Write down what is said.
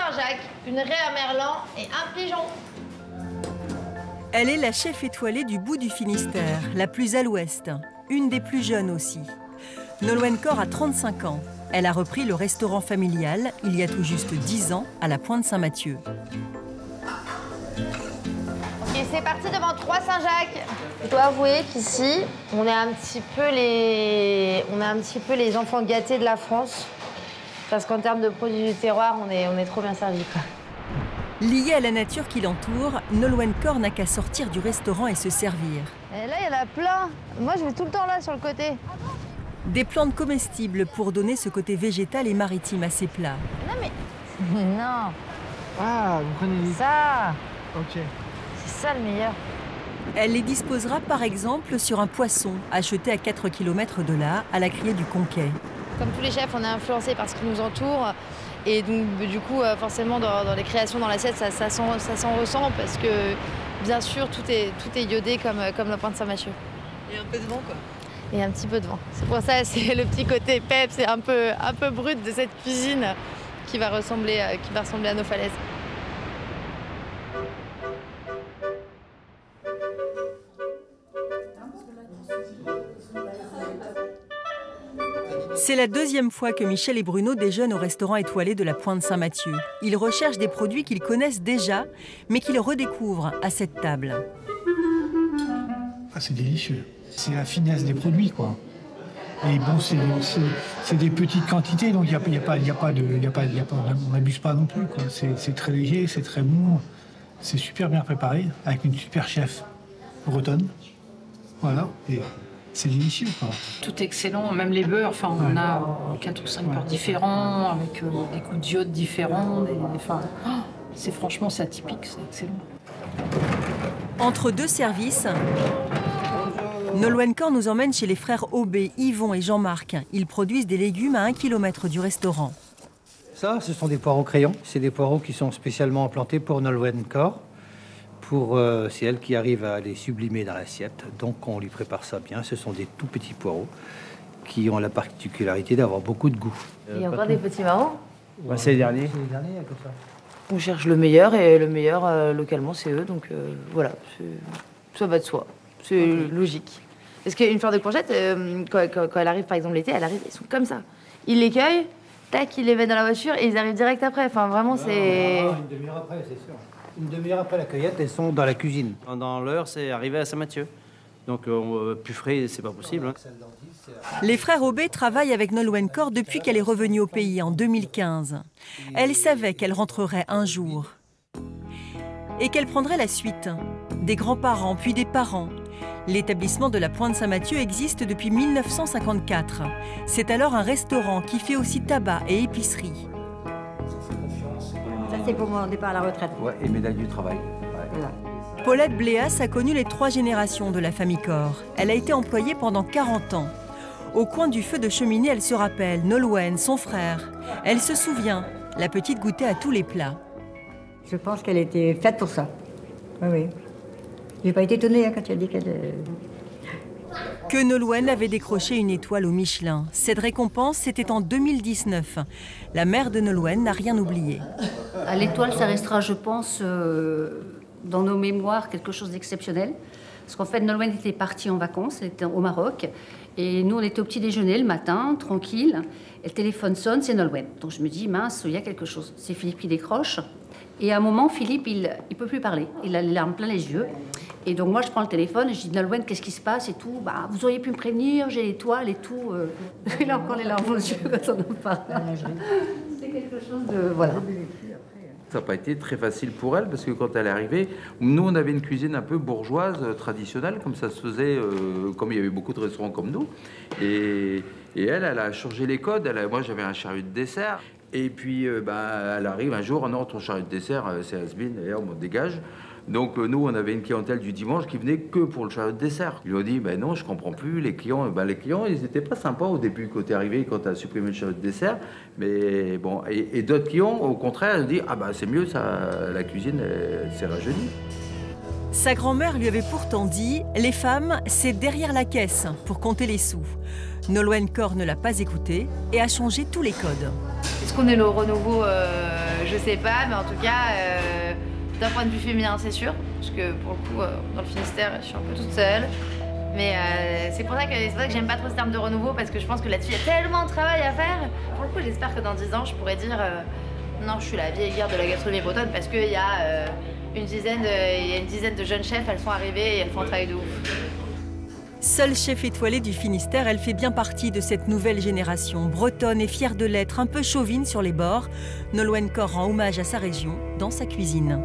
Saint-Jacques, une raie à merlan et un pigeon. Elle est la chef étoilée du bout du Finistère, la plus à l'ouest, une des plus jeunes aussi. Nolwenn Cor a 35 ans. Elle a repris le restaurant familial il y a tout juste 10 ans à la Pointe Saint-Mathieu. Ok, c'est parti devant 3 Saint-Jacques. Je dois avouer qu'ici, on est un petit peu les enfants gâtés de la France. Parce qu'en termes de produits du terroir, on est trop bien servis, quoi. Liée à la nature qui l'entoure, Nolwenn Cor n'a qu'à sortir du restaurant et se servir. Et là, il y en a plein. Moi, je vais tout le temps là, sur le côté. Des plantes comestibles pour donner ce côté végétal et maritime à ses plats. Non, mais... Non. Ah, vous prenez Ça. Ok. C'est ça le meilleur. Elle les disposera par exemple sur un poisson acheté à 4 km de là, à la criée du Conquet. Comme tous les chefs, on est influencés par ce qui nous entoure. Et donc, du coup, forcément, dans les créations, dans l'assiette, ça s'en ressent parce que, bien sûr, tout est iodé comme la Pointe Saint-Mathieu. Et un peu de vent, quoi. Et un petit peu de vent. C'est pour ça, c'est le petit côté pep, c'est un peu brut de cette cuisine qui va ressembler à nos falaises. C'est la deuxième fois que Michel et Bruno déjeunent au restaurant étoilé de la Pointe Saint-Mathieu. Ils recherchent des produits qu'ils connaissent déjà, mais qu'ils redécouvrent à cette table. Ah, c'est délicieux. C'est la finesse des produits, quoi. Et bon, c'est des petites quantités, donc on n'abuse pas non plus, quoi. C'est très léger, c'est très bon. C'est super bien préparé, avec une super chef bretonne. Voilà. Et c'est délicieux, quoi. Tout est excellent, même les beurres. Enfin, on a 4 ou 5 beurres différents, avec des coups d'iode différents. Franchement, c'est atypique, c'est excellent. Entre deux services, Nolwenn Cor nous emmène chez les frères Aubé, Yvon et Jean-Marc. Ils produisent des légumes à 1 km du restaurant. Ça, ce sont des poireaux crayons. C'est des poireaux qui sont spécialement implantés pour Nolwenn Cor. C'est elle qui arrive à les sublimer dans l'assiette. Donc on lui prépare ça bien. Ce sont des tout petits poireaux qui ont la particularité d'avoir beaucoup de goût. Il y a encore des petits marrons. C'est les derniers. C'est les derniers, comme ça. On cherche le meilleur et le meilleur localement c'est eux. Donc voilà, ça va de soi. C'est logique. Parce qu'une fleur de courgette, quand elle arrive par exemple l'été, ils sont comme ça. Ils les cueillent, tac, ils les mettent dans la voiture et ils arrivent direct après. Enfin vraiment c'est... Une demi-heure après, c'est sûr. Une demi-heure après la cueillette, elles sont dans la cuisine. Pendant l'heure, c'est arrivé à Saint-Mathieu. Donc, plus frais, c'est pas possible. Hein. Les frères Aubé travaillent avec Nolwenn Cor depuis qu'elle est revenue au pays en 2015. Elle savait qu'elle rentrerait un jour. Et qu'elle prendrait la suite. Des grands-parents, puis des parents. L'établissement de la Pointe Saint-Mathieu existe depuis 1954. C'est alors un restaurant qui fait aussi tabac et épicerie. Ça, c'est pour mon départ à la retraite. Ouais, et médaille du travail. Ouais. Voilà. Paulette Bléas a connu les 3 générations de la famille Cor. Elle a été employée pendant 40 ans. Au coin du feu de cheminée, elle se rappelle Nolwenn, son frère. Elle se souvient, la petite goûtait à tous les plats. Je pense qu'elle était faite pour ça. Oui, oui. J'ai pas été étonnée quand tu as dit qu'elle... Que Nolwenn avait décroché une étoile au Michelin. Cette récompense, c'était en 2019. La mère de Nolwenn n'a rien oublié. L'étoile, ça restera, je pense, dans nos mémoires, quelque chose d'exceptionnel. Parce qu'en fait, Nolwenn était partie en vacances, elle était au Maroc. Et nous, on était au petit déjeuner le matin, tranquille. Et le téléphone sonne, c'est Nolwenn. Donc je me dis, mince, il y a quelque chose. C'est Philippe qui décroche. Et à un moment, Philippe, il peut plus parler. Il a les larmes plein les yeux. Et donc moi, je prends le téléphone et je dis, Nolwenn, qu'est-ce qui se passe et tout. Bah, vous auriez pu me prévenir, j'ai l'étoile et tout. Il a encore les larmes aux yeux quand on en parle. C'est quelque chose de... Voilà. Ça n'a pas été très facile pour elle, parce que quand elle est arrivée, nous, on avait une cuisine un peu bourgeoise, traditionnelle, comme ça se faisait, comme il y avait beaucoup de restaurants comme nous. Et elle a changé les codes. Moi, j'avais un chariot de dessert. Et puis, elle arrive un jour, non, ton chariot de dessert, c'est has-been, et on dégage. Donc, nous, on avait une clientèle du dimanche qui venait que pour le chariot de dessert. Ils lui ont dit, ben non, je comprends plus, les clients, ils n'étaient pas sympas au début quand tu es arrivé, quand tu as supprimé le chariot de dessert. Mais bon, et d'autres clients, au contraire, ils ont dit, ah bah c'est mieux, ça, la cuisine s'est rajeunie. Sa grand-mère lui avait pourtant dit « Les femmes, c'est derrière la caisse pour compter les sous ». Nolwenn Cor ne l'a pas écouté et a changé tous les codes. Est-ce qu'on est le renouveau Je sais pas, mais en tout cas, d'un point de vue féminin, c'est sûr. Parce que pour le coup, dans le Finistère, je suis un peu toute seule. Mais c'est pour ça que j'aime pas trop ce terme de renouveau, parce que je pense que là-dessus, il y a tellement de travail à faire. Pour le coup, j'espère que dans 10 ans, je pourrais dire non, je suis la vieille guerre de la gastronomie bretonne, parce qu'il y a une dizaine de jeunes chefs, elles sont arrivées et elles font un travail de ouf. Seule chef étoilée du Finistère, elle fait bien partie de cette nouvelle génération. Bretonne et fière de l'être, un peu chauvine sur les bords, Nolwenn Cor rend hommage à sa région dans sa cuisine.